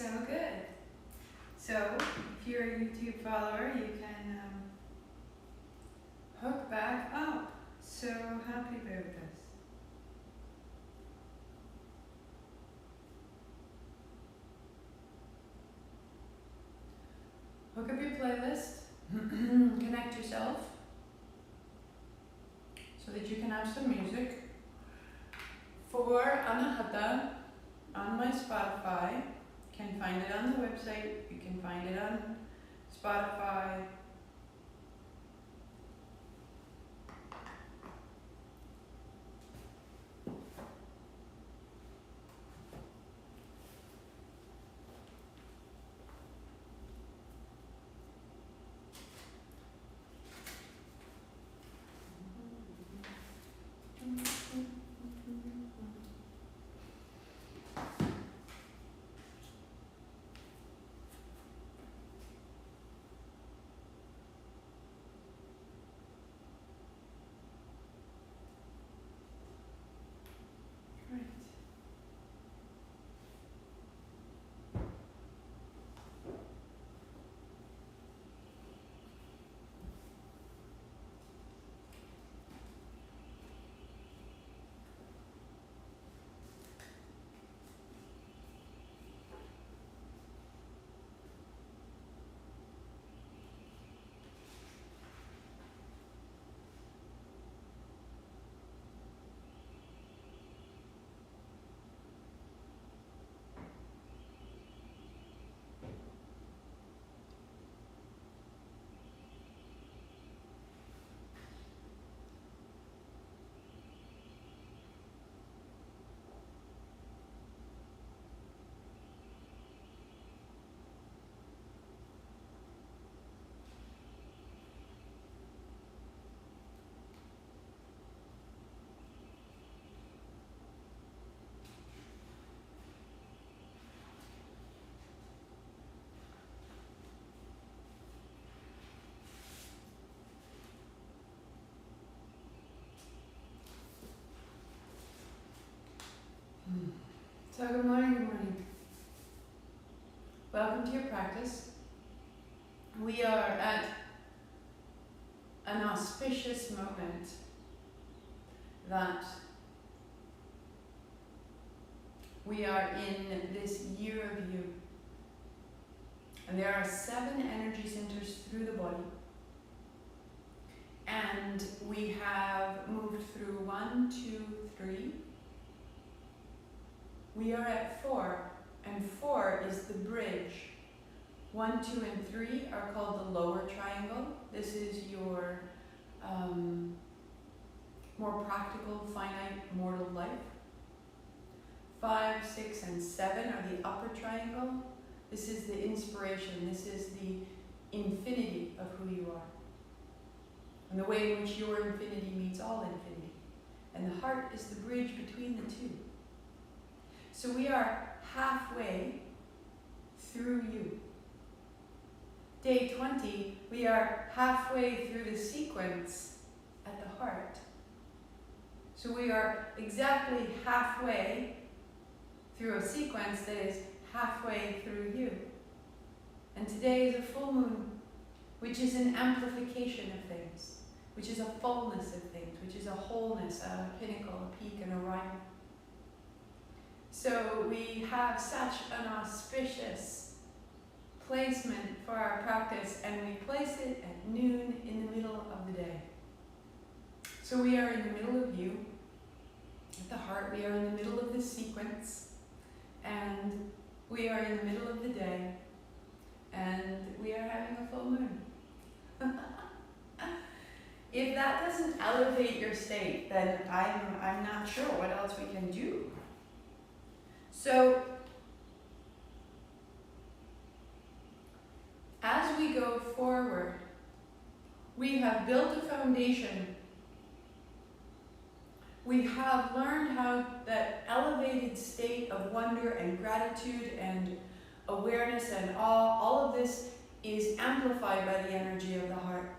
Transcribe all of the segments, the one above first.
So good. So, if you're a YouTube follower, you can hook back up. So happy about this. Hook up your playlist, connect yourself so that you can have some music. For Anahata on my Spotify, you can find it on the website, you can find it on Spotify. Right. So good morning, good morning. Welcome to your practice. We are at an auspicious moment that we are in this year of you. And there are 7 energy centers through the body. And we have moved through 1, 2, 3. We are at 4, and 4 is the bridge. 1, 2, and 3 are called the lower triangle. This is your more practical, finite, mortal life. 5, 6, and 7 are the upper triangle. This is the inspiration. This is the infinity of who you are. And the way in which your infinity meets all infinity. And the heart is the bridge between the two. So we are halfway through you. Day 20, we are halfway through the sequence at the heart. So we are exactly halfway through a sequence that is halfway through you. And today is a full moon, which is an amplification of things, which is a fullness of things, which is a wholeness, a pinnacle, a peak, and a rhyme. So we have such an auspicious placement for our practice, and we place it at noon in the middle of the day. So we are in the middle of you, at the heart. We are in the middle of the sequence, and we are in the middle of the day, and we are having a full moon. If that doesn't elevate your state, then I'm not sure what else we can do. So, as we go forward, we have built a foundation. We have learned how that elevated state of wonder and gratitude and awareness and awe, all of this is amplified by the energy of the heart.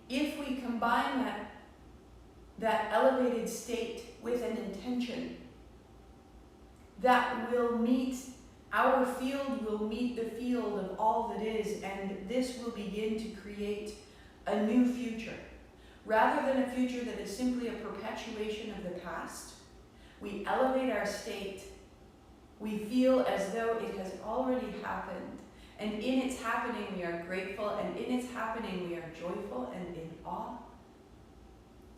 If we combine that elevated state with an intention, that will meet, our field will meet the field of all that is, and this will begin to create a new future. Rather than a future that is simply a perpetuation of the past, we elevate our state. We feel as though it has already happened. And in its happening, we are grateful. And in its happening, we are joyful and in awe.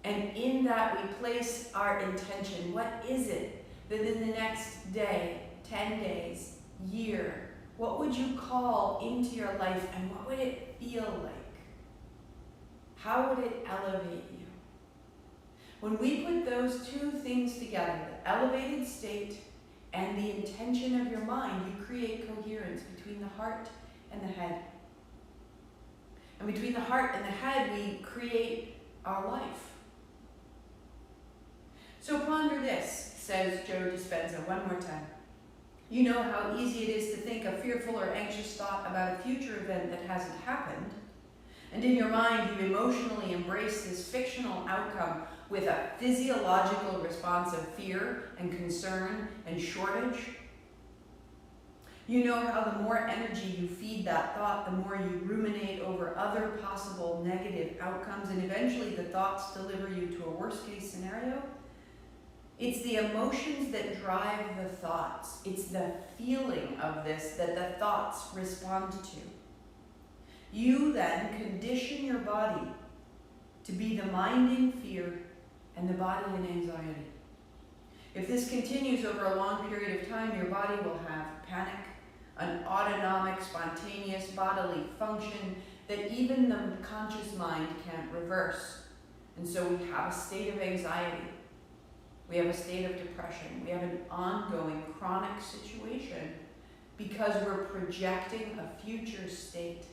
And in that, we place our intention. What is it that in the next day, 10 days, year, what would you call into your life, and what would it feel like? How would it elevate you? When we put those two things together, the elevated state and the intention of your mind, you create coherence between the heart and the head. And between the heart and the head, we create our life. So ponder this, says Joe Dispenza, one more time. You know how easy it is to think a fearful or anxious thought about a future event that hasn't happened. And in your mind, you emotionally embrace this fictional outcome with a physiological response of fear and concern and shortage. You know how the more energy you feed that thought, the more you ruminate over other possible negative outcomes, and eventually the thoughts deliver you to a worst-case scenario. It's the emotions that drive the thoughts. It's the feeling of this that the thoughts respond to. You then condition your body to be the mind in fear and the body in anxiety. If this continues over a long period of time, your body will have panic, an autonomic, spontaneous bodily function that even the conscious mind can't reverse. And so we have a state of anxiety. We have a state of depression. We have an ongoing chronic situation because we're projecting a future state.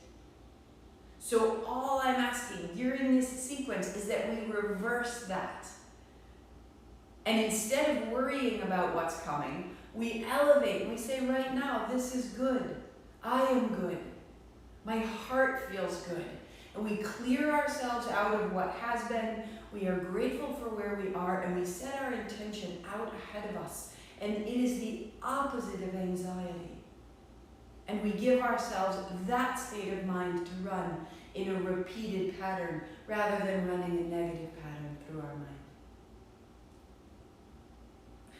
So all I'm asking during this sequence is that we reverse that. And instead of worrying about what's coming, we elevate and we say, right now, this is good. I am good. My heart feels good. And we clear ourselves out of what has been. We are grateful for where we are, and we set our intention out ahead of us. And it is the opposite of anxiety. And we give ourselves that state of mind to run in a repeated pattern rather than running a negative pattern through our mind.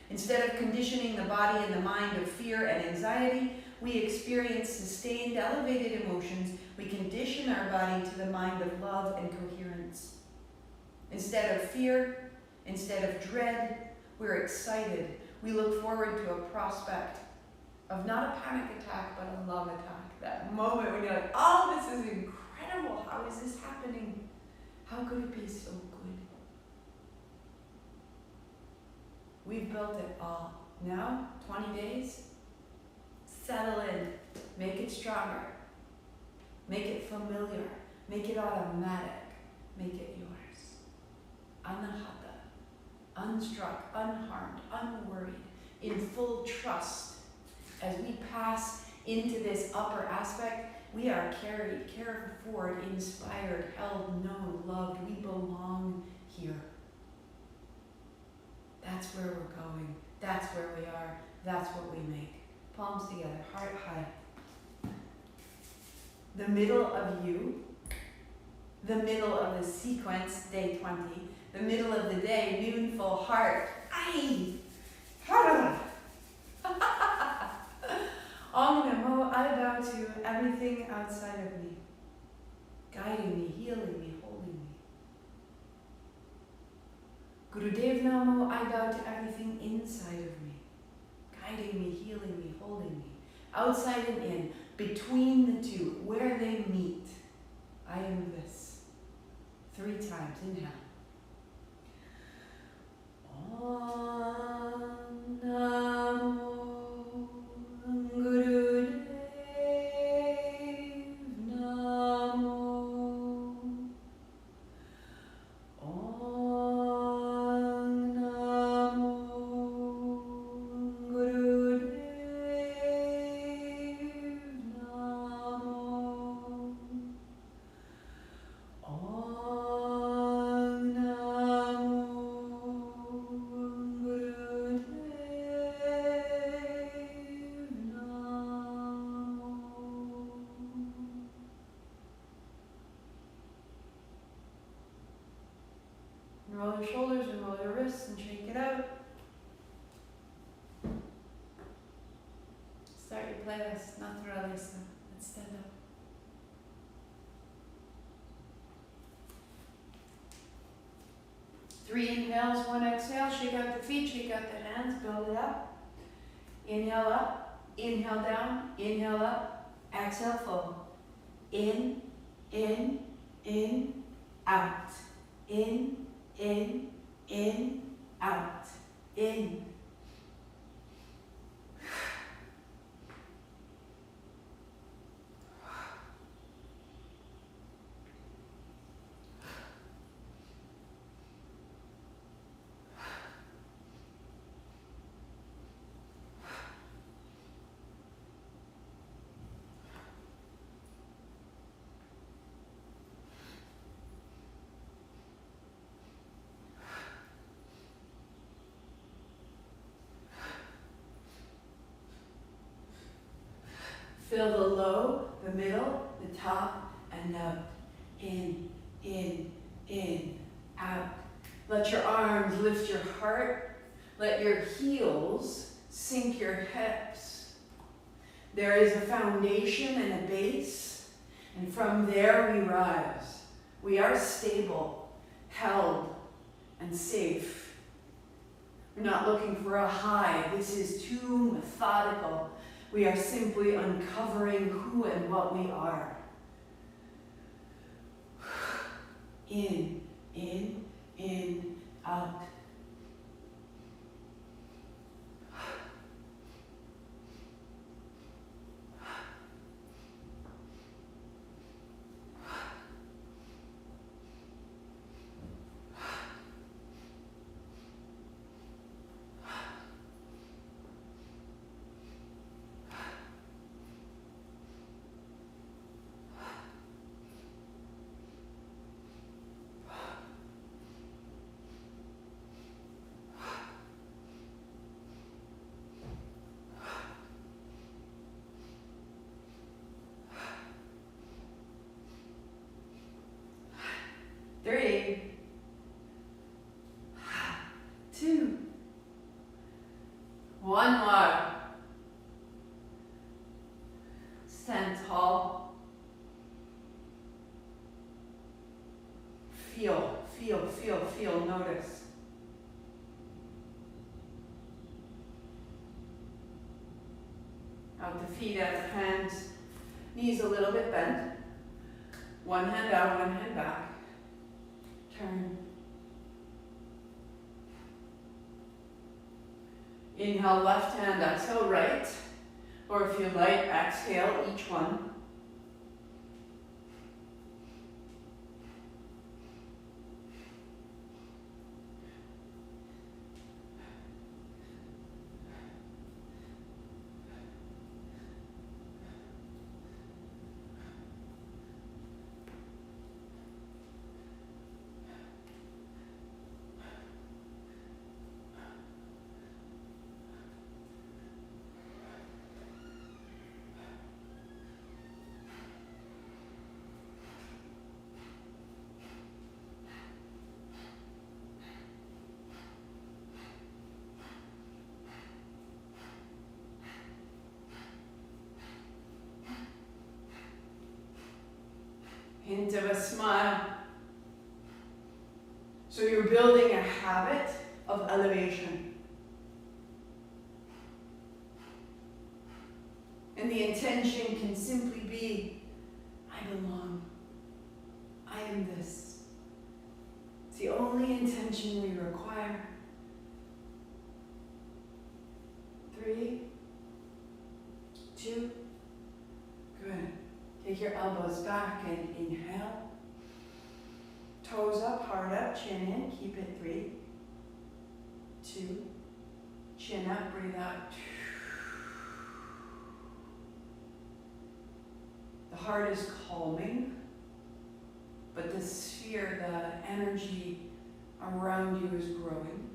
Instead of conditioning the body and the mind of fear and anxiety, we experience sustained, elevated emotions. We condition our body to the mind of love and coherence. Instead of fear, instead of dread, we're excited. We look forward to a prospect of not a panic attack, but a love attack. That moment when you're like, oh, this is incredible. How is this happening? How could it be so good? We've built it all. Now, 20 days, settle in, make it stronger, make it familiar, make it automatic, make it yours. Anahata, unstruck, unharmed, unworried, in full trust. As we pass into this upper aspect, we are carried, cared for, inspired, held, known, loved. We belong here. That's where we're going. That's where we are. That's what we make. Palms together, heart high. The middle of you, the middle of the sequence, day 20, the middle of the day, noon full heart. Aye! Om Namo, I bow to everything outside of me, guiding me, healing me, holding me. Gurudev Namo, I bow to everything inside of me, guiding me, healing me, holding me. Outside and in, between the two, where they meet, I am this. 3 times, inhale. Om Namo Gurudev Namo. Om Namo Gurudev Namo. Om Namo Gurudev roll your shoulders and roll your wrists and shake it out. Start your playlist, naturaleza. Let's stand up. Three inhales, one exhale. Shake out the feet, shake out the hands, build it up. Inhale up, inhale down, inhale up, exhale fold. In, out. In, out. In. Feel the low, the middle, the top, and out. In, out. Let your arms lift your heart. Let your heels sink your hips. There is a foundation and a base, and from there we rise. We are stable, held, and safe. We're not looking for a high. This is too methodical. We are simply uncovering who and what we are. In, out. Three, 2, 1 more. Stand tall. Feel, notice. Out the feet, out the hands, knees a little bit bent. One hand out, one hand back. Turn. Inhale, left hand, exhale, right. Or if you like, exhale, each one. Hint of a smile. So you're building a habit of elevation. And the intention can simply be, I belong. I am this. It's the only intention we require. 3, 2, good. Take your elbows back and inhale. Toes up, heart up, chin in. Keep it 3, 2, chin up, breathe out. The heart is calming, but the sphere, the energy around you is growing.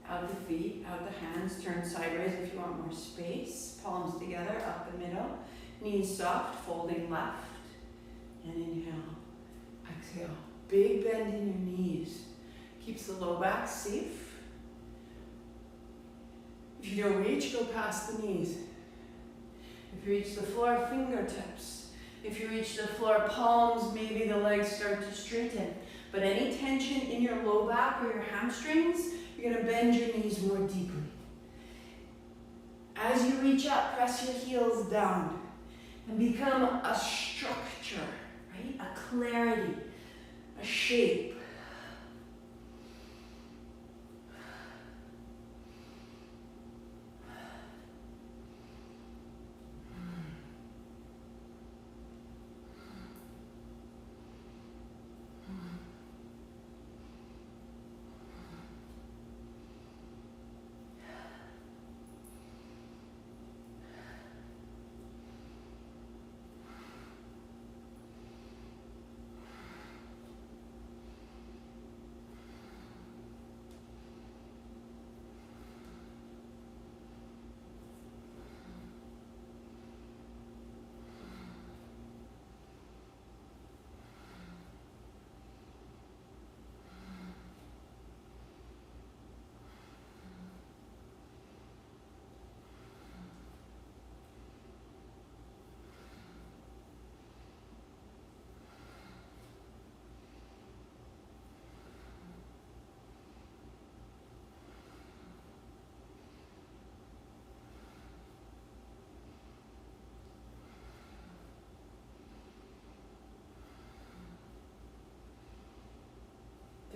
Out the feet, out the hands, turn sideways if you want more space. Palms together, up the middle. Knees soft, folding left. And inhale, exhale. Big bend in your knees. Keeps the low back safe. If you don't reach, go past the knees. If you reach the floor, fingertips. If you reach the floor, palms, maybe the legs start to straighten. But any tension in your low back or your hamstrings, you're going to bend your knees more deeply. As you reach up, press your heels down and become a structure, right? A clarity, a shape.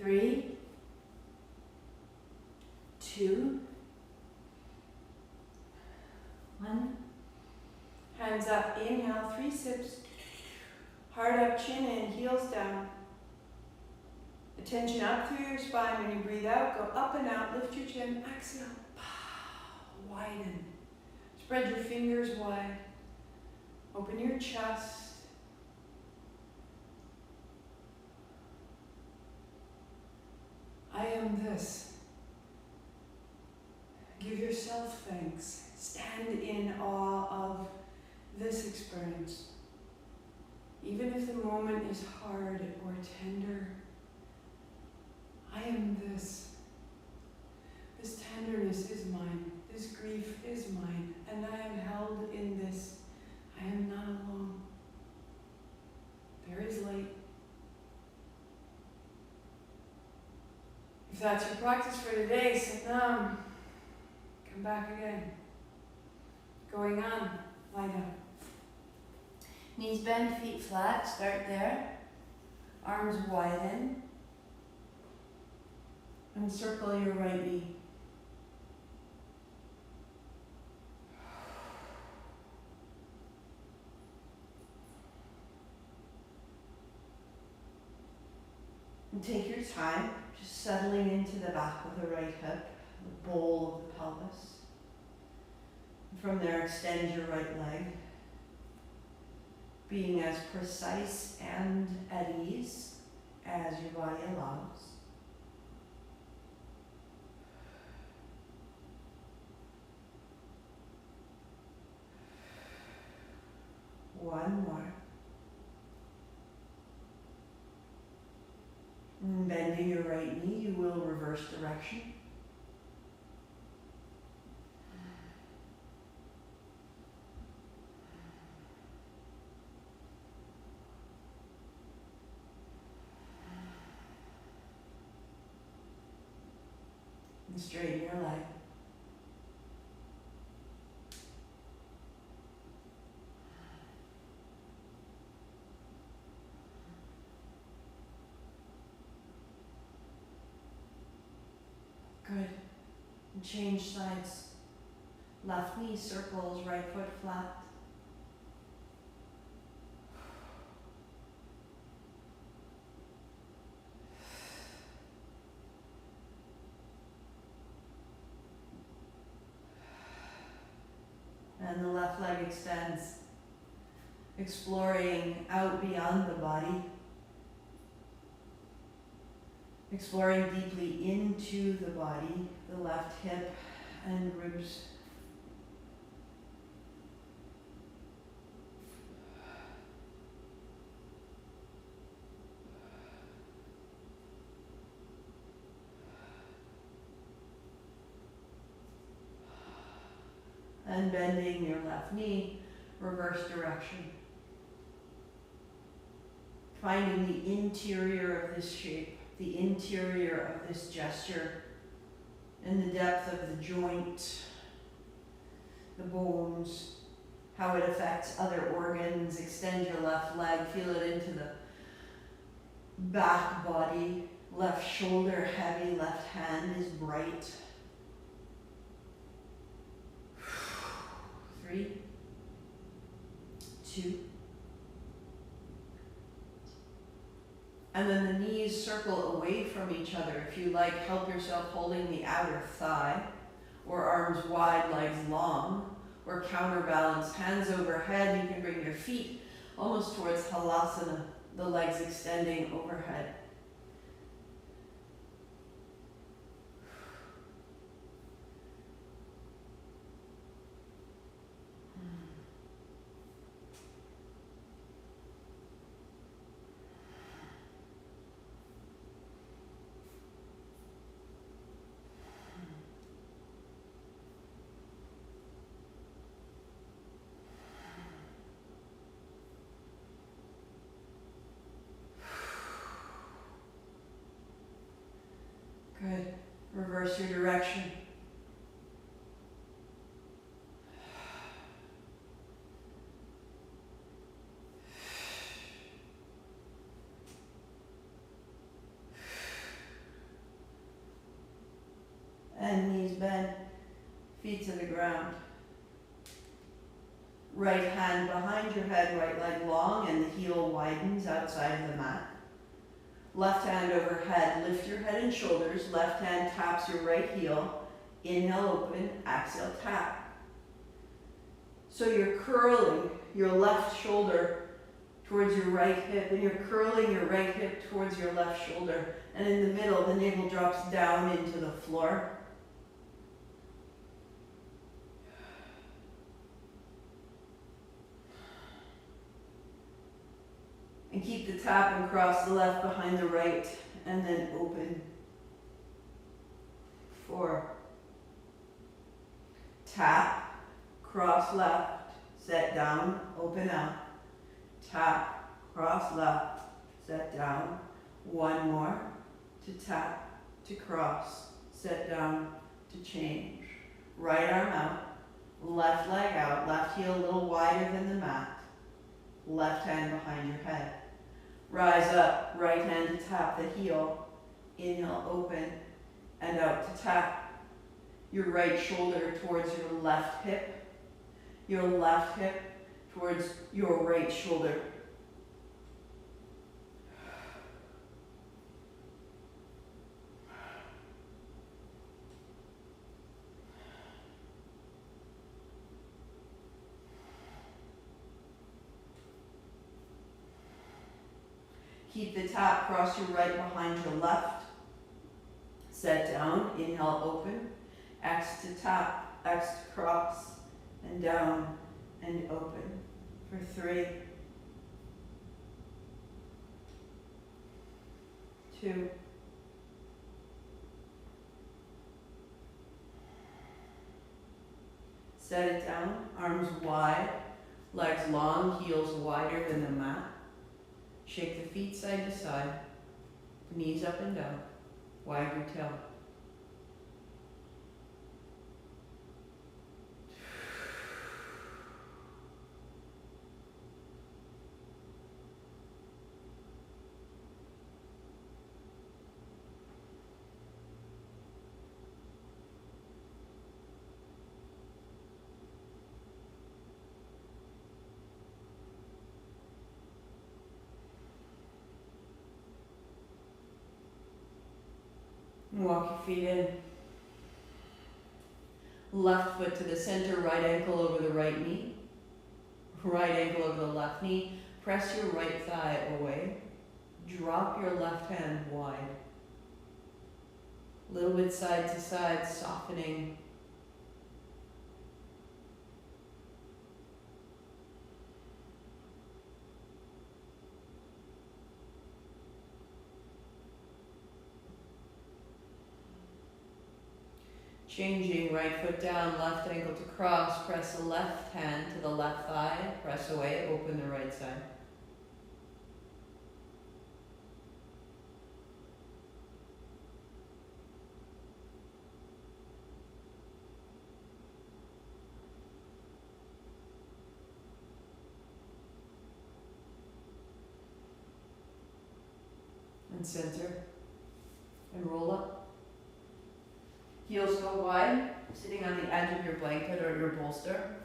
Three, two, one. Hands up, inhale, 3 sips. Heart up, chin in, heels down. Attention up through your spine. When you breathe out, go up and out, lift your chin, exhale, widen. Spread your fingers wide. Open your chest. I am this. Give yourself thanks. Stand in awe of this experience. Even if the moment is hard or tender, I am this. This tenderness is mine. This grief is mine. And I am held in this. I am not alone. There is light. If that's your practice for today, Satnam, come back again. Going on, lie down. Knees bend, feet flat, start there. Arms widen. And circle your right knee. And take your time, just settling into the back of the right hip, the bowl of the pelvis. And from there, extend your right leg, being as precise and at ease as your body allows. One more. And bending your right knee, you will reverse direction. And straighten your leg. Good. And change sides. Left knee circles, right foot flat. And the left leg extends, exploring out beyond the body. Exploring deeply into the body, the left hip and ribs. And bending your left knee, reverse direction. Finding the interior of this shape, the interior of this gesture, and the depth of the joint, the bones, how it affects other organs. Extend your left leg, feel it into the back body, left shoulder heavy, left hand is bright. 3, 2. And then the knees circle away from each other. If you like, help yourself holding the outer thigh, or arms wide, legs long, or counterbalance, hands overhead. You can bring your feet almost towards halasana, the legs extending overhead. Good. Reverse your direction. And knees bend, feet to the ground. Right hand behind your head, right leg long, and the heel widens outside of the mat. Left hand overhead, lift your head and shoulders. Left hand taps your right heel. Inhale, open, exhale, tap. So you're curling your left shoulder towards your right hip, and you're curling your right hip towards your left shoulder. And in the middle, the navel drops down into the floor. And keep the tap and cross the left behind the right, and then open. 4. Tap, cross left, set down, open out. Tap, cross left, set down. 1 more. To tap, to cross, set down, to change. Right arm out, left leg out, left heel a little wider than the mat. Left hand behind your head. Rise up, right hand to tap the heel. Inhale, open, and out to tap. Your right shoulder towards your left hip. Your left hip towards your right shoulder. Keep the tap, cross your right behind your left. Set down, inhale, open. X to tap, X to cross, and down, and open. For 3, 2, set it down, arms wide, legs long, heels wider than the mat. Shake the feet side to side, knees up and down, wag your tail. Walk your feet in. Left foot to the center, right ankle over the right knee. Right ankle over the left knee. Press your right thigh away. Drop your left hand wide. A little bit side to side, softening. Changing right foot down, left ankle to cross, press the left hand to the left thigh, press away, open the right side. And center, and roll up. Heels go wide, sitting on the edge of your blanket or your bolster.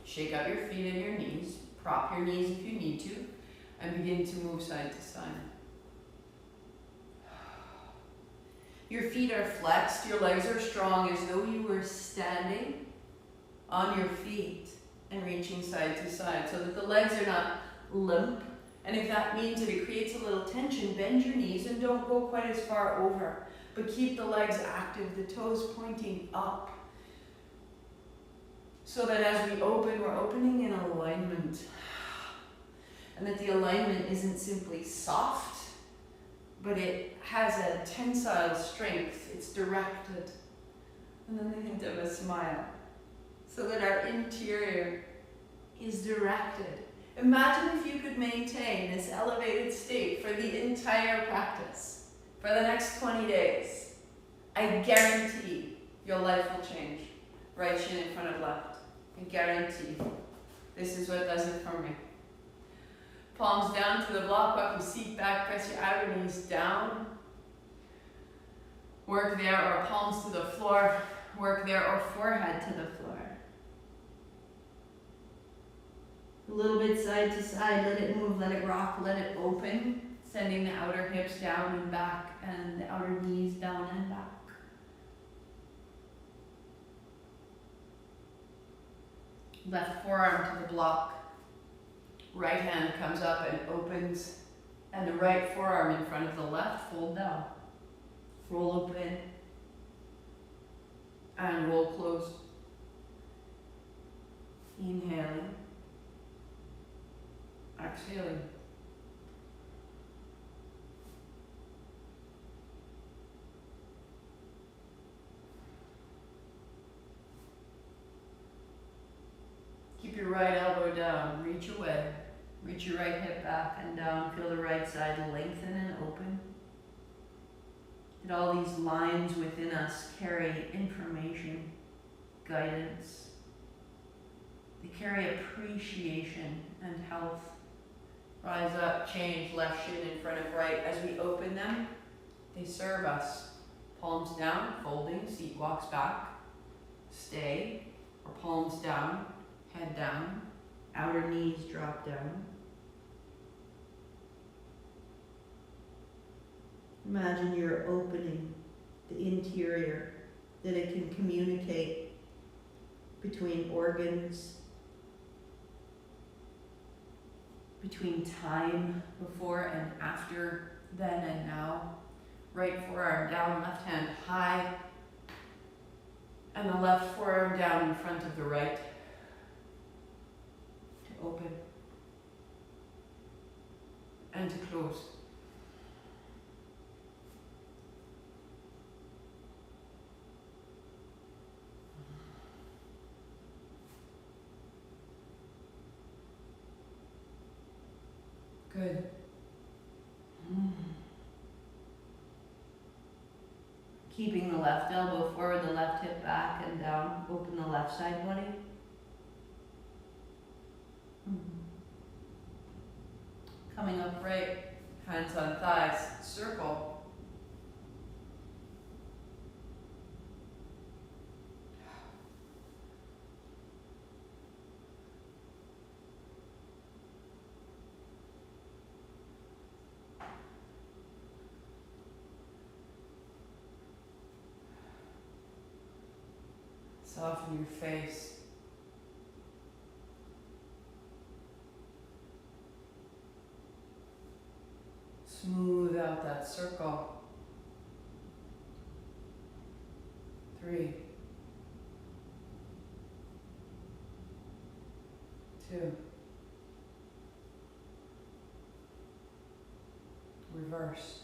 Shake out your feet and your knees. Prop your knees if you need to, and begin to move side to side. Your feet are flexed, your legs are strong as though you were standing on your feet and reaching side to side so that the legs are not limp. And if that means that it creates a little tension, bend your knees and don't go quite as far over, but keep the legs active, the toes pointing up. So that as we open, we're opening in alignment. And that the alignment isn't simply soft, but it has a tensile strength. It's directed. And then the hint of a smile. So that our interior is directed. Imagine if you could maintain this elevated state for the entire practice, for the next 20 days. I guarantee your life will change. Right shin in front of left. I guarantee. This is what does it for me. Palms down to the block, walk your seat back, press your outer knees down. Work there, or palms to the floor. Work there, or forehead to the floor. A little bit side to side, let it move, let it rock, let it open. Sending the outer hips down and back, and the outer knees down and back. Left forearm to the block. Right hand comes up and opens, and the right forearm in front of the left, fold down. Roll open, and roll close. Inhaling. Exhaling. Keep your right elbow down, reach away. Reach your right hip back and down, feel the right side lengthen and open. That all these lines within us carry information, guidance. They carry appreciation and health. Rise up, change, left shin in front of right. As we open them, they serve us. Palms down, folding, seat walks back. Stay, or palms down, head down. Outer knees drop down. Imagine you're opening the interior, that it can communicate between organs, between time before and after, then and now. Right forearm down, left hand high, and the left forearm down in front of the right. To open and to close. Good. Keeping the left elbow forward, the left hip back and down. Open the left side body. Coming upright, hands on thighs, circle. Soften your face. Smooth out that circle. 3, 2. Reverse.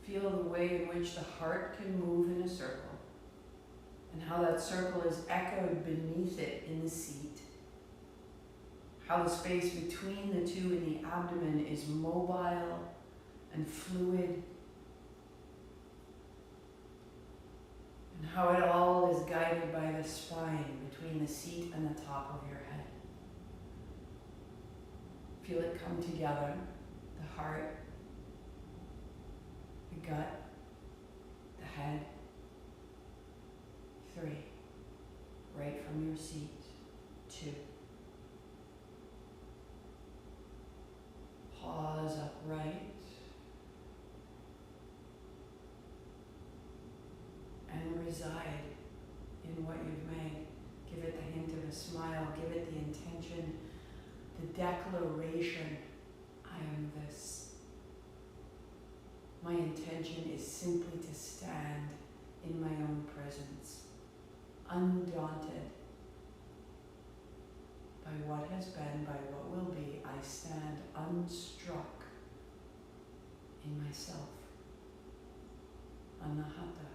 Feel the way in which the heart can move in a circle, and how that circle is echoed beneath it in the seat. How the space between the two in the abdomen is mobile and fluid. And how it all is guided by the spine between the seat and the top of your head. Feel it come together, the heart, the gut, the head. 3, right from your seat. 2. Pause upright. And reside in what you've made. Give it the hint of a smile. Give it the intention, the declaration, I am this. My intention is simply to stand in my own presence, undaunted by what has been, by what will be. I stand unstruck in myself. Anahata.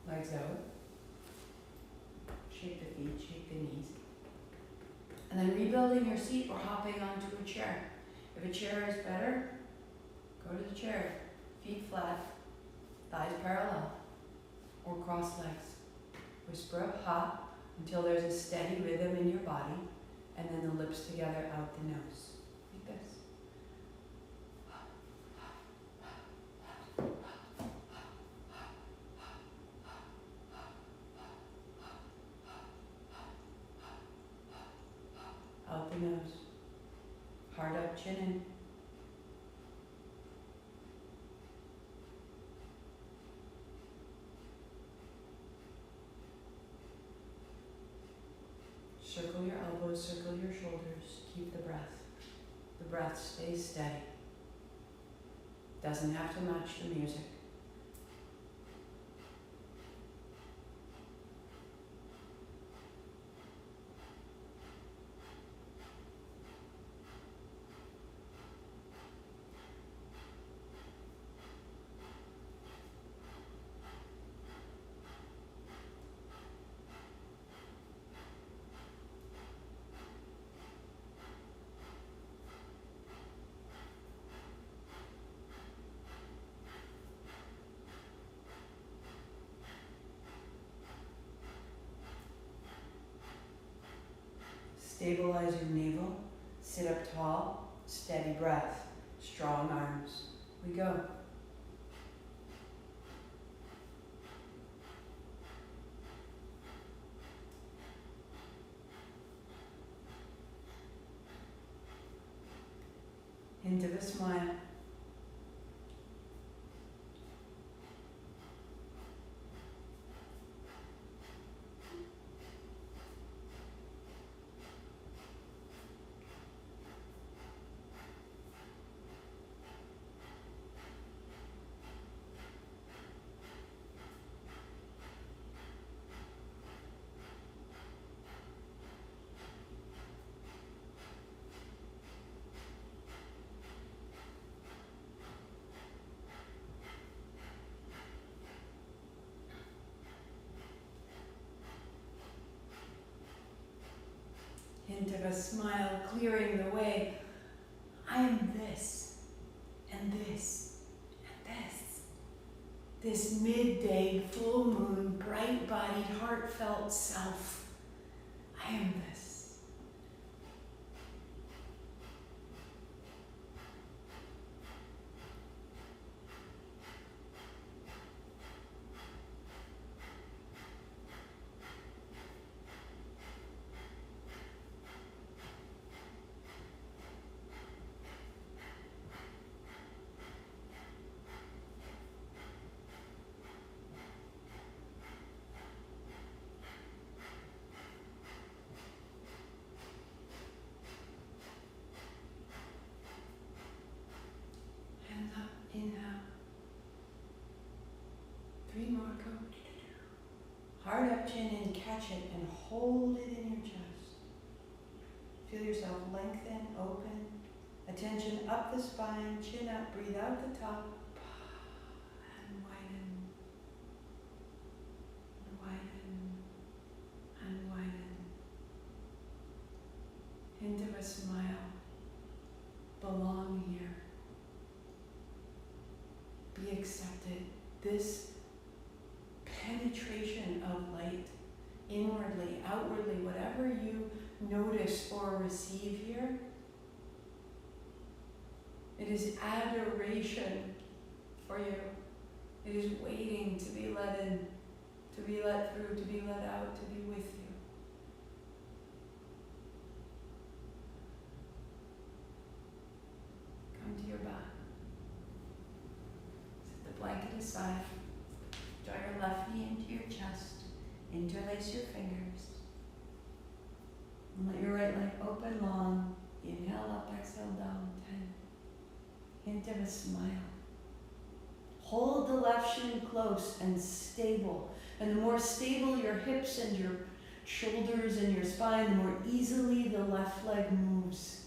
Legs out. Shake the feet, shake the knees. And then rebuilding your seat or hopping onto a chair. If a chair is better, go to the chair. Feet flat, thighs parallel, or cross legs. Whisper up hop until there's a steady rhythm in your body, and then the lips together out the nose. Like this. Out the nose. Heart up, chin in. Circle your elbows, circle your shoulders. Keep the breath. The breath stays steady. Doesn't have to match the music. Stabilize your navel, sit up tall, steady breath, strong arms. We go. Hint of a smile. Hint of a smile, clearing the way. I am this, and this, and this. This midday, full moon, bright-bodied, heartfelt self. I am this. Hard up, chin in, catch it, and hold it in your chest. Feel yourself lengthen, open. Attention up the spine, chin up, breathe out the top. And widen, and widen, and widen. Hint of a smile. Belong here. Be accepted. This penetration of light, inwardly, outwardly, whatever you notice or receive here, it is adoration for you. It is waiting to be let in, to be let through, to be let out, to be with you. Come to your back. Set the blanket aside. Draw your left knee into your chest. Interlace your fingers. And let your right leg open long. Inhale up, exhale down. 10. Hint of a smile. Hold the left shin close and stable. And the more stable your hips and your shoulders and your spine, the more easily the left leg moves.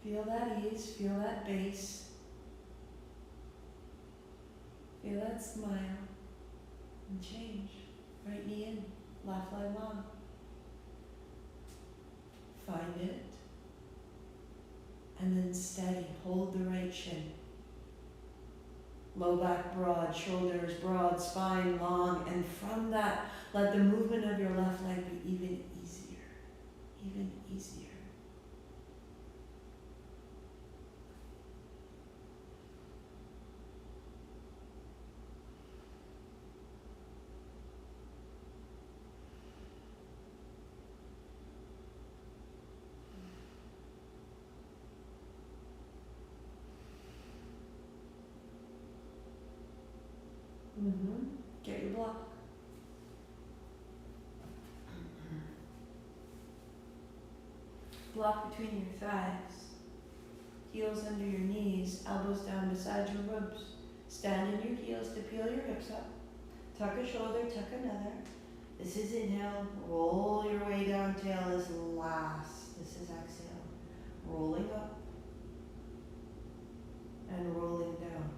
Feel that ease, feel that base. Feel that smile. And change. Right knee in, left leg long. Find it. And then steady, hold the right shin. Low back broad, shoulders broad, spine long, and from that, let the movement of your left leg be even easier, even easier. Get your block. Block between your thighs. Heels under your knees, elbows down beside your ribs. Stand in your heels to peel your hips up. Tuck a shoulder, tuck another. This is inhale. Roll your way down. Tail is last. This is exhale. Rolling up and rolling down.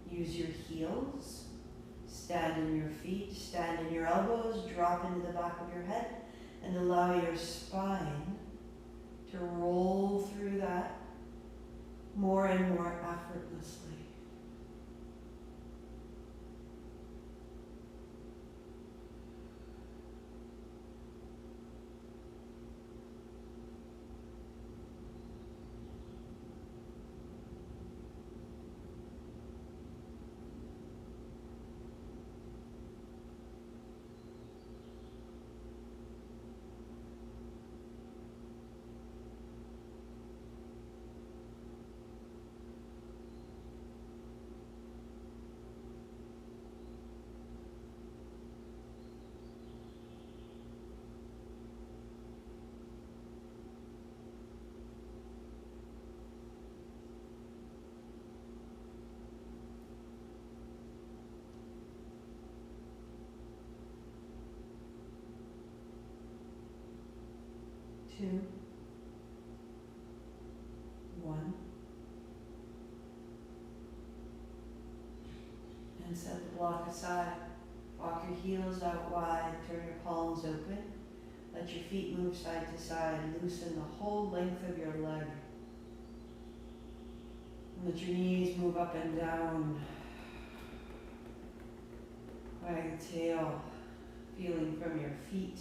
Use your heels. Stand in your feet, stand in your elbows, drop into the back of your head, and allow your spine to roll through that more and more effortlessly. Two, one, and set the block aside. Walk your heels out wide, turn your palms open. Let your feet move side to side, loosen the whole length of your leg. Let your knees move up and down. Wag the tail, feeling from your feet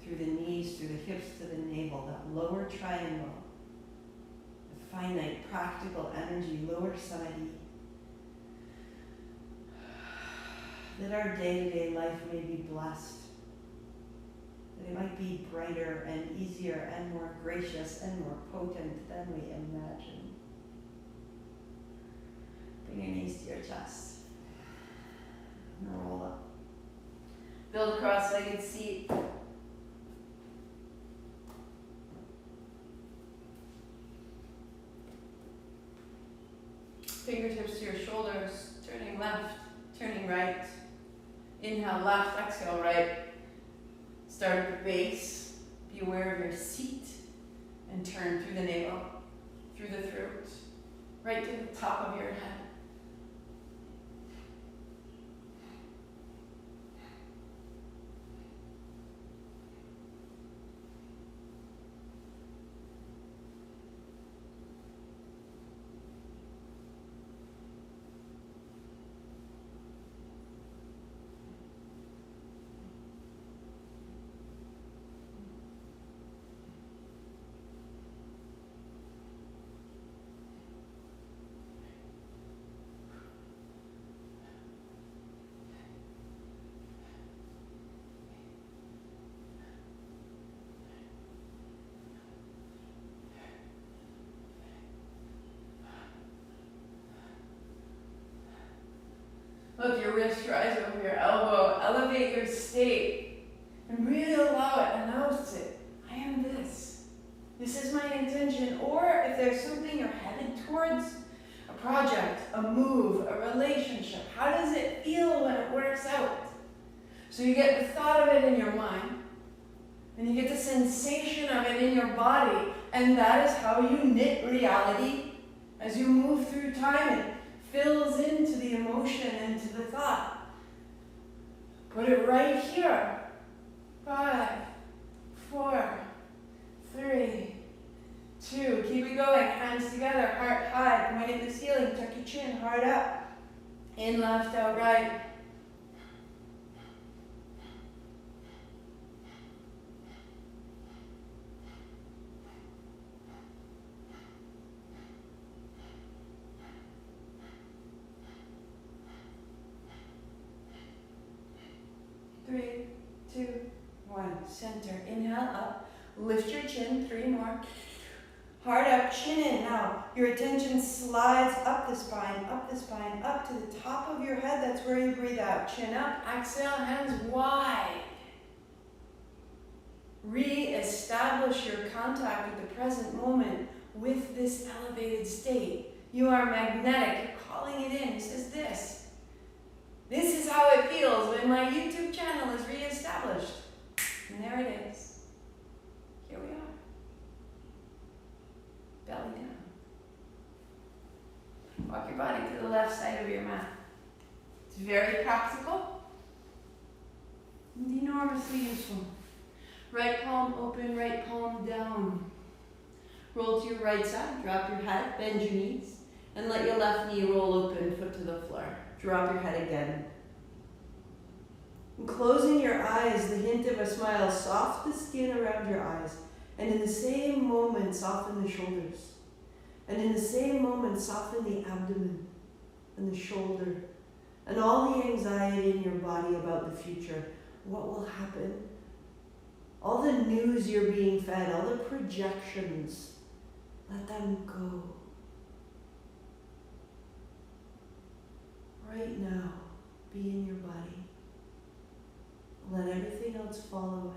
through the knees, through the hips to the navel, that lower triangle, the finite, practical energy, lower side. That our day-to-day life may be blessed, that it might be brighter and easier and more gracious and more potent than we imagine. Bring your knees to your chest. And roll up. Build a cross-legged seat. Fingertips to your shoulders, turning left, turning right. Inhale left, exhale right. Start at the base. Be aware of your seat and turn through the navel, through the throat, right to the top of your head. Look, your wrist rise over your elbow. Elevate your state and really allow it. Announce it. I am this. This is my intention. Or if there's something you're headed towards, a project, a move, a relationship, how does it feel when it works out? So you get the thought of it in your mind, and you get the sensation of it in your body, and that is how you knit reality as you move through time. It fills into the emotion, into the thought. Put it right here. 5, 4, 3, 2. Keep it going. Hands together, heart high, point at the ceiling. Tuck your chin, heart up. In left, out right. Three, 2, 1. Center. Inhale up. Lift your chin. 3 more. Heart up, chin in. Now, your attention slides up the spine, up to the top of your head. That's where you breathe out. Chin up. Exhale, hands wide. Re-establish your contact with the present moment with this elevated state. You are magnetic. You're calling it in. This is this. This is how it feels when my YouTube channel is re-established. And there it is. Here we are. Belly down. Walk your body to the left side of your mat. It's very practical and enormously useful. Right palm open, right palm down. Roll to your right side, drop your head, bend your knees, and let your left knee roll open, foot to the floor. Drop your head again. And closing your eyes, the hint of a smile, soft the skin around your eyes. And in the same moment, soften the shoulders. And in the same moment, soften the abdomen and the shoulder. And all the anxiety in your body about the future. What will happen? All the news you're being fed, all the projections, let them go. Right now, be in your body. Let everything else fall away.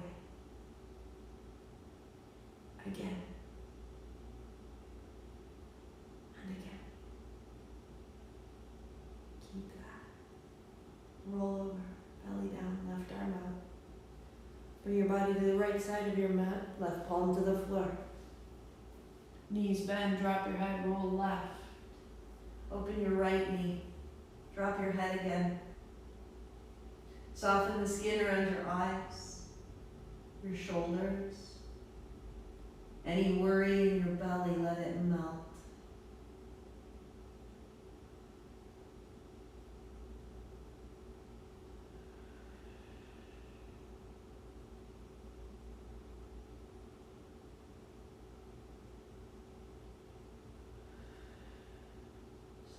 Again. And again. Keep that. Roll over, belly down, left arm out. Bring your body to the right side of your mat, left palm to the floor. Knees bend, drop your head, roll left. Open your right knee. Drop your head again. Soften the skin around your eyes, your shoulders. Any worry in your belly, let it melt.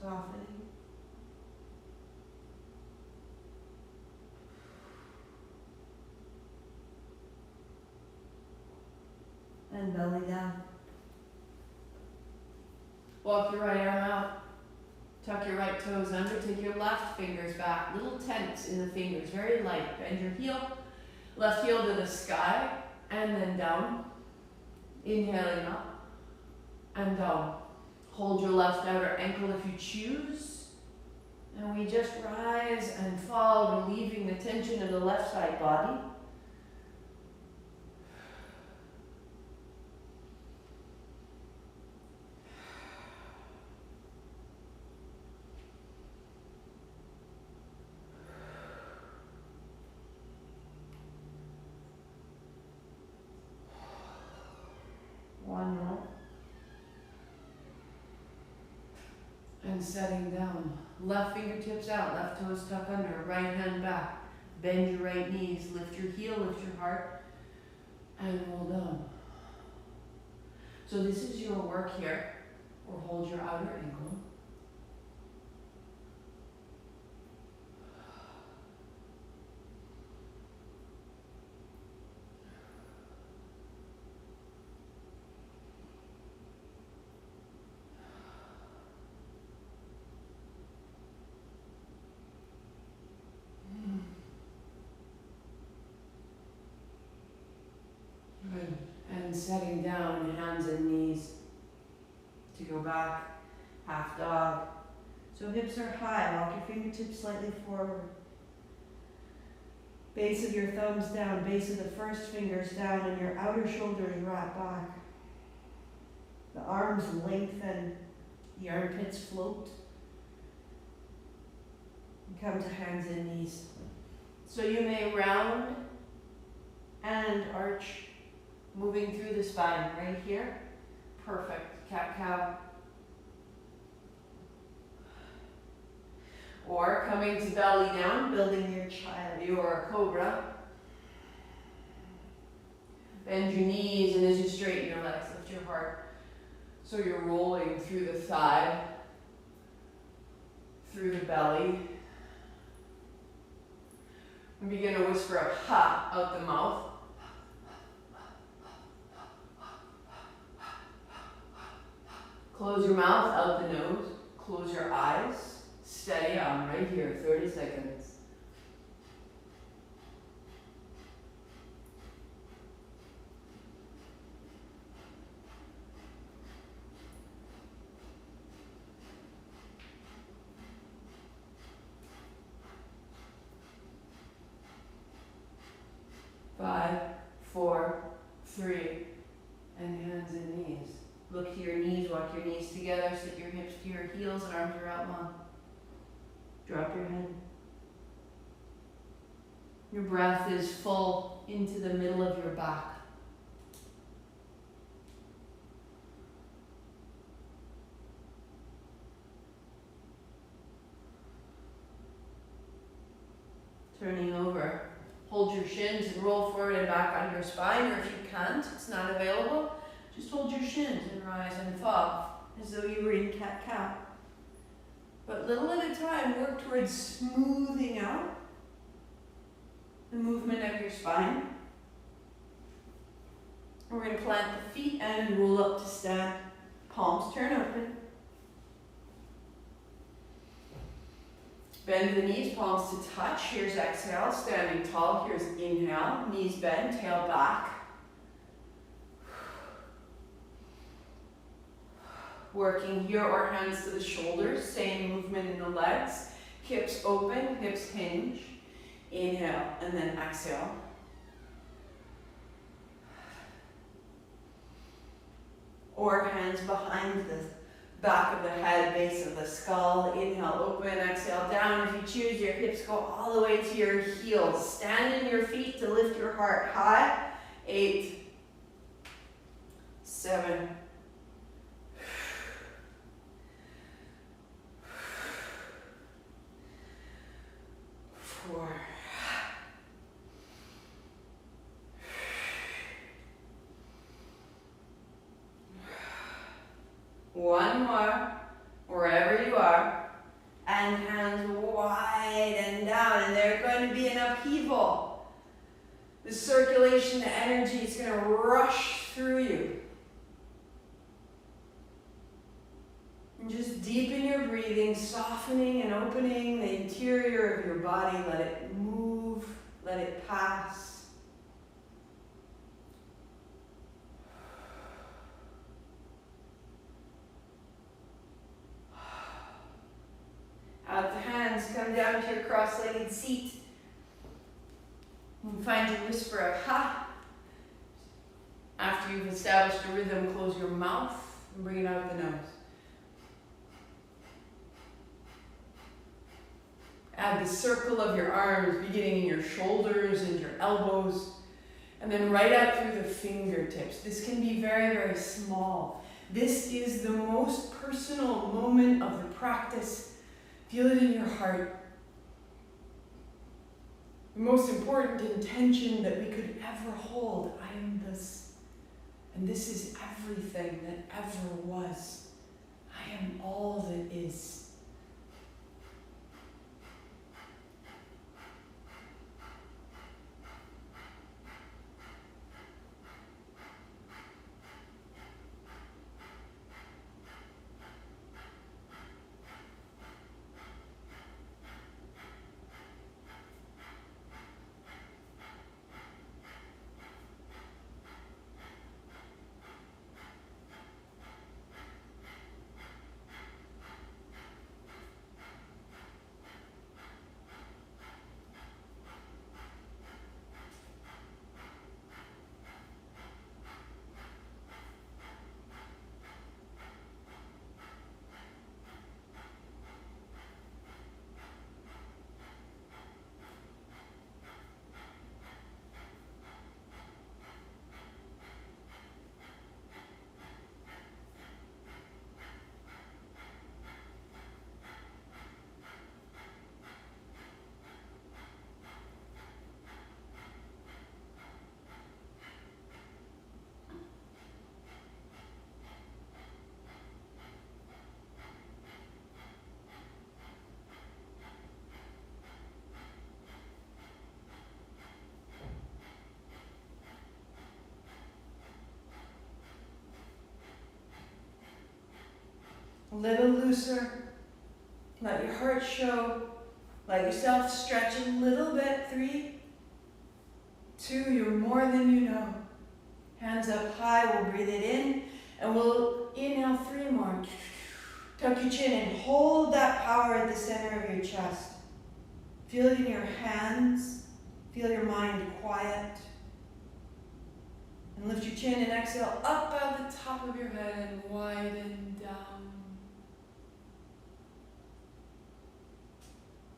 Softening. And belly down. Walk your right arm out. Tuck your right toes under. Take your left fingers back. Little tense in the fingers. Very light. Bend your heel. Left heel to the sky. And then down. Inhaling up. And down. Hold your left outer ankle if you choose. And we just rise and fall, relieving the tension of the left side body. One more. And setting down. Left fingertips out, left toes tuck under, right hand back. Bend your right knees, lift your heel, lift your heart, and roll down. So this is your work here, or hold your outer ankle. Good. And setting down, hands and knees to go back, half dog. So hips are high, walk your fingertips slightly forward. Base of your thumbs down, base of the first fingers down, and your outer shoulders wrap back. The arms lengthen, the armpits float. And come to hands and knees. So you may round and arch, moving through the spine right here. Perfect. Cat-cow. Or coming to belly down, building your child, your cobra. Bend your knees, and as you straighten your legs, lift your heart. So you're rolling through the thigh, through the belly. And begin to whisper a ha out the mouth. Close your mouth, out the nose. Close your eyes. Steady on right here, 30 seconds. Five, four, three, and hands and knees. Look to your knees, walk your knees together, sit your hips to your heels, and arms are out long. Drop your head. Your breath is full into the middle of your back. Turning over. Hold your shins and roll forward and back on your spine, or if you can't, it's not available, just hold your shins and rise and fall, as though you were in cat-cow. But little at a time, work towards smoothing out the movement of your spine. We're going to plant the feet and roll up to stand. Palms turn open. Bend the knees, palms to touch. Here's exhale, standing tall. Here's inhale, knees bend, tail back. Working here or hands to the shoulders, same movement in the legs. Hips open, hips hinge. Inhale and then exhale. Or hands behind the back of the head, base of the skull. Inhale, open, exhale, down. If you choose, your hips go all the way to your heels. Stand in your feet to lift your heart high. 8, 7, 4, 1 more, wherever you are, and hands wide and down, and there's going to be an upheaval. The circulation, the energy is going to rush through you. And just deepen your breathing, softening and opening the interior of your body. Let it move, let it pass. come down to your cross-legged seat. And find your whisper of ha. After you've established a rhythm, close your mouth and bring it out the nose. Add the circle of your arms, beginning in your shoulders and your elbows, and then right out through the fingertips. This can be very, very small. This is the most personal moment of the practice. Feel it in your heart. The most important intention that we could ever hold. I am this, and this is everything that ever was. I am all that is. A little looser. Let your heart show. Let yourself stretch a little bit. 3, 2, you're more than you know. Hands up high, we'll breathe it in. And we'll inhale 3 more. Tuck your chin and hold that power at the center of your chest. Feel it in your hands. Feel your mind quiet. And lift your chin and exhale up out the top of your head and widen down.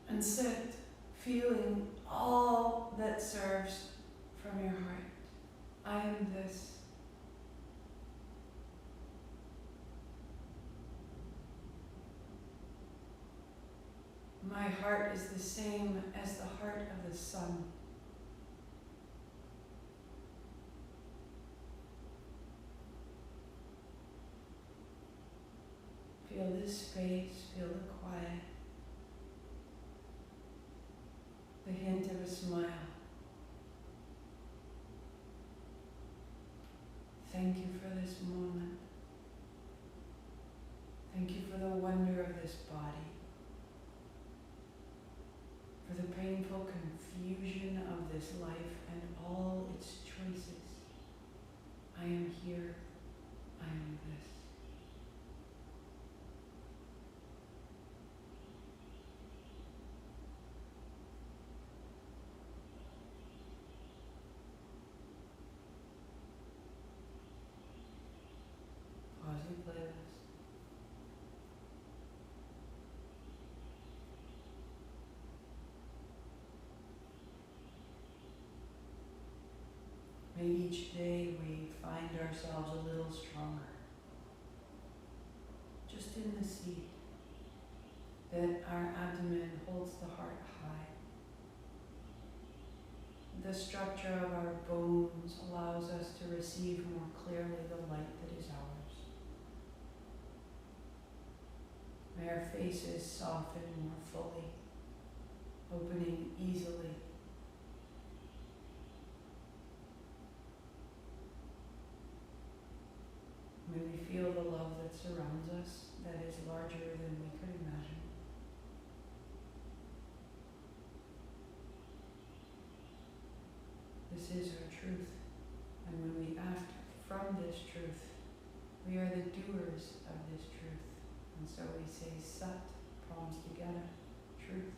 And sit, feeling all that serves from your heart. I am this. My heart is the same as the heart of the sun. Feel this space, feel the quiet. The hint of a smile. Thank you for this moment. Thank you for the wonder of this body. For the painful confusion of this life and all its choices. I am here. I am this. Pause your playlist. May each day we find ourselves a little stronger. Just in the seat that our abdomen holds the heart high. The structure of our bones allows us to receive more clearly the light that is ours. May our faces soften more fully, opening easily. May we feel the love that surrounds us, that is larger than we could imagine. This is our truth, and when we act from this truth, we are the doers of this truth. And so we say Sat, palms together, truth.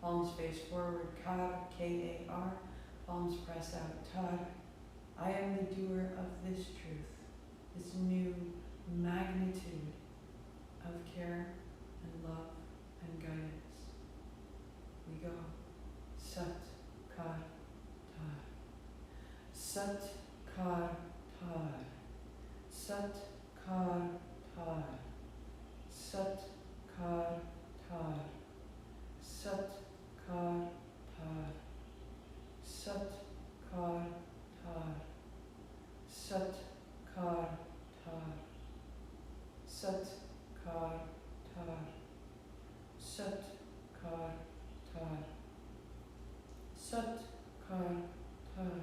palms face forward, kar, K-A-R, palms press out, tar. I am the doer of this truth, this new magnitude of care and love and guidance. We go, sat, kar, tar. Sat, kar, tar. Sat, kar, tar. Sat, kar, tar. Sat, kar, tar. Sat, kar, tar. Sat, kar, tar. Sat, kar, tar. Sat, kar, tar. Sat, kar, tar.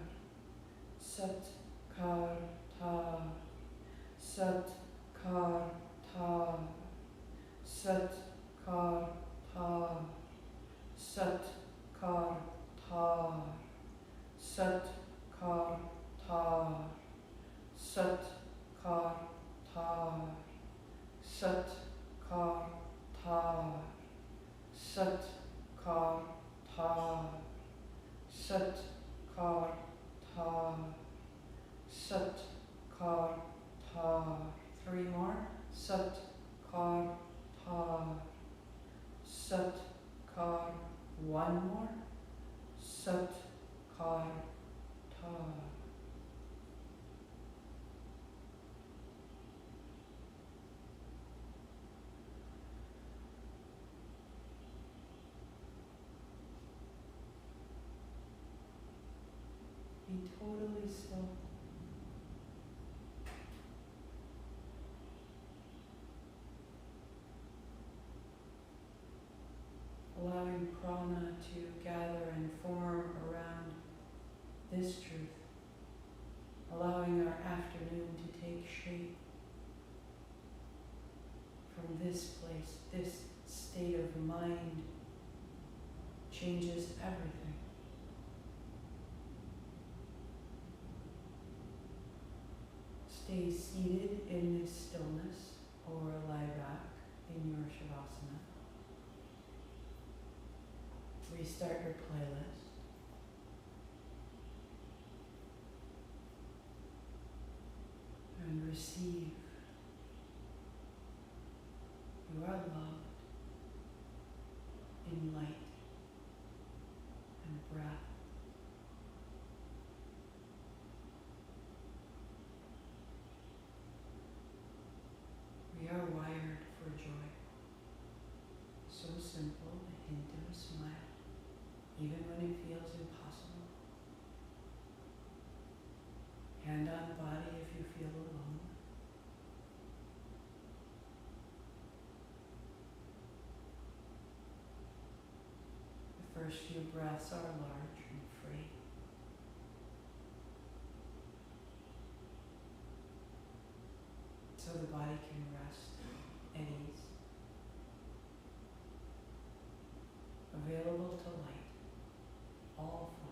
Sat, kar, tar. Sat, kar, tar. Sat, kar, tar. Sat, kar, tar. Sat, kar, tar. Sat, kar, tar. Sat, kar, tar. Sat, kar, tar. Sat, kar, tar. Sat, kar, tar. 3 more. Sat, kar, tar. Sat, kar. 1 more. Sat, kar, tar. Be totally still. Allowing prana to gather and form around this truth. Allowing our afternoon to take shape from this place. This state of mind changes everything. Stay seated in this stillness or lie back in your shavasana. Restart your playlist. And receive. You are loved in light and breath. We are wired for joy. So simple, a hint of a smile, even when it feels impossible. Hand on body if you feel alone. The first few breaths are large and free. So the body can rest at ease. Available to light, all forms.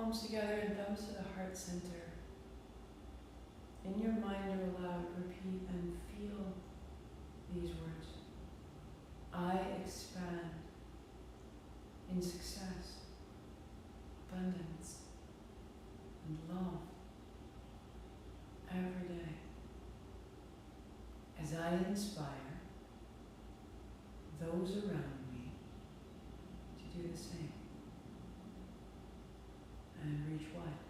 palms together and thumbs to the heart center. In your mind or aloud, repeat and feel these words. I expand in success, abundance, and love every day as I inspire those around me to do the same and reach wide.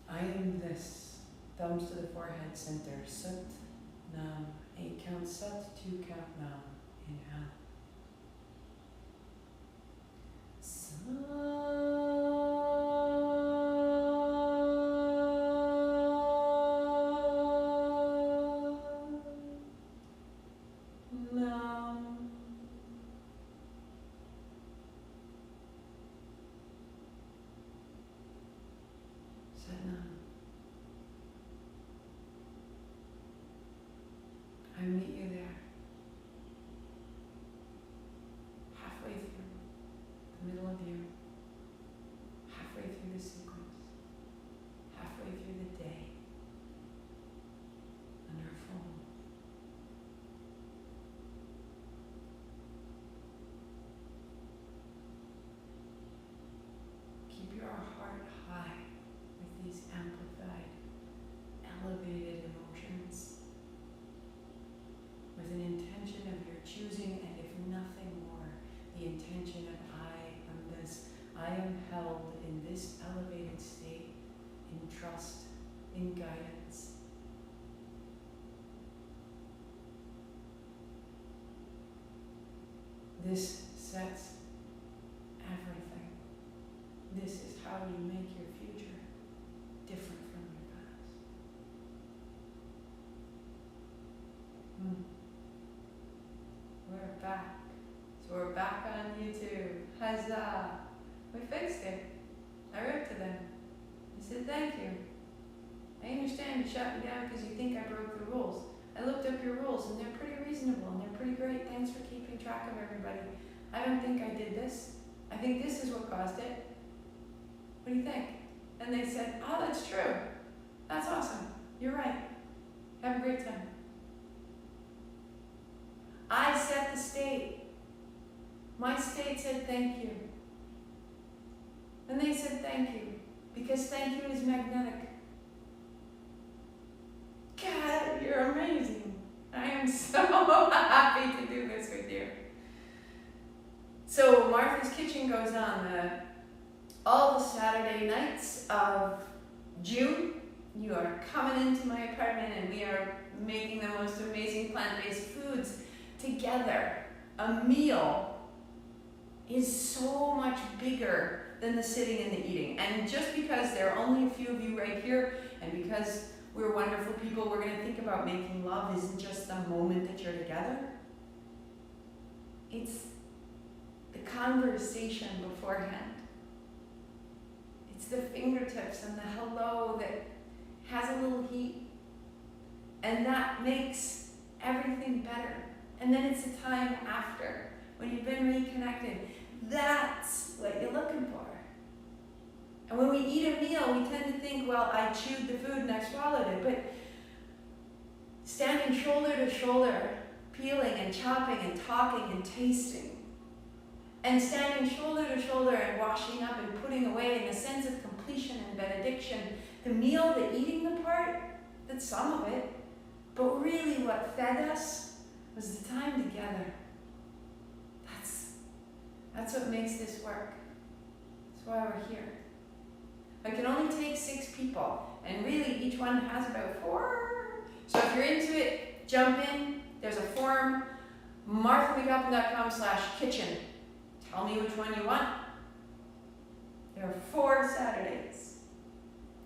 I am this. Thumbs to the forehead center. Sat, Nam. 8 count Sat, 2 count Nam. Inhale. I meet you there, halfway through the middle of you, halfway through the sequence, halfway through the day, under full. Keep your heart high with these amplified, elevated emotions, with an intention of your choosing, and if nothing more, the intention of I am this. I am held in this elevated state, in trust, in guidance. This sets everything. This is how you make your future different from your past. We're back. So we're back on YouTube. Huzzah! We fixed it. I wrote to them. I said, thank you. I understand you shut me down because you think I broke the rules. I looked up your rules and they're pretty reasonable and they're pretty great. Thanks for keeping track of everybody. I don't think I did this. I think this is what caused it. What do you think? And they said, oh, that's true. That's awesome. You're right. Have a great time. I set the state. My state said thank you. And they said thank you. Because thank you is magnetic. God, you're amazing. I am so happy to do this with you. So Martha's Kitchen goes on all the Saturday nights of June. You are coming into my apartment and we are making the most amazing plant-based foods together. A meal is so much bigger than the sitting and the eating. And just because there are only a few of you right here, and because we're wonderful people, we're going to think about making love isn't just the moment that you're together. It's the conversation beforehand. It's the fingertips and the hello that has a little heat. And that makes everything better. And then it's the time after, when you've been reconnected. That's what you're looking for. And when we eat a meal, we tend to think, well, I chewed the food and I swallowed it. But standing shoulder to shoulder, peeling and chopping and talking and tasting, and standing shoulder to shoulder and washing up and putting away in a sense of completion and benediction, the meal, the eating the part, that's some of it, but really what fed us was the time together. That's what makes this work. That's why we're here. I can only take 6 people, and really each one has about 4. So if you're into it, jump in. There's a form, marthamcguffin.com/kitchen. Tell me which one you want. There are 4 Saturdays.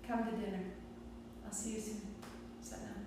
Come to dinner. I'll see you soon. Satnam.